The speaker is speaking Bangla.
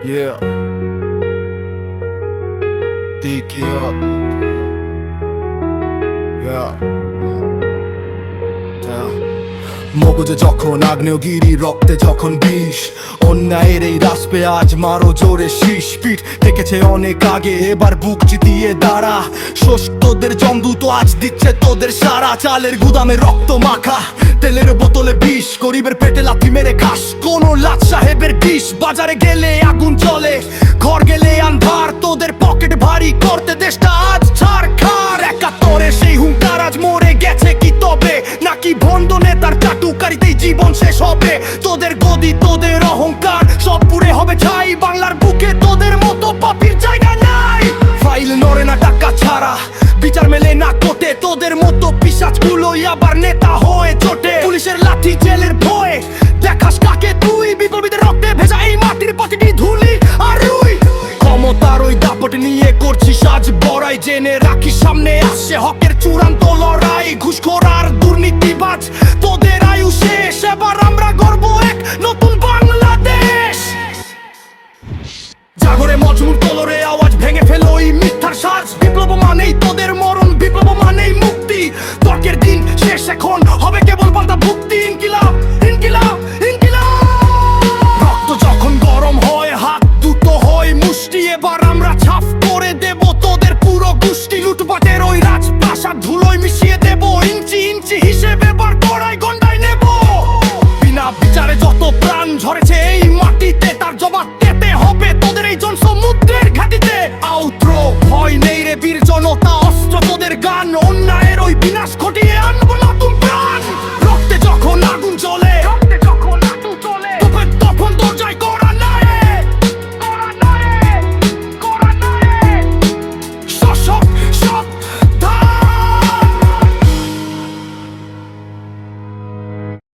Yeah. Tiki up. Yeah. মগজে যখন আগ্নেয়গিরি, রক্তে যখন বিষ, অন্যায়ের এই রাস্পে আজ মারো জোরে শীষ। পিঠ দেখেছে অনেক আগে, এবার বুক চিতিয়ে দাঁড়া। শোষ তোদের জমদূত আজ দিচ্ছে তোদের সারা। চালের গুদামে রক্ত মাখা, তেলের বোতলে বিষ, গরিবের পেটে লাথি মেরে খাস কোন লাট সাহেবের ডিশ। বাজারে গেলে আগুন জ্বলে, ঘর গেলে আন্ধার, তোদের পকেট ভারী করতে দেশটা আজ ছারখার। একাত্তরে সেই হুঙ্কার আজ মরে গেছে কি তবে, নাকি ভণ্ড নেতার চাটুকারিতেই জীবন শেষ হবে তোদের?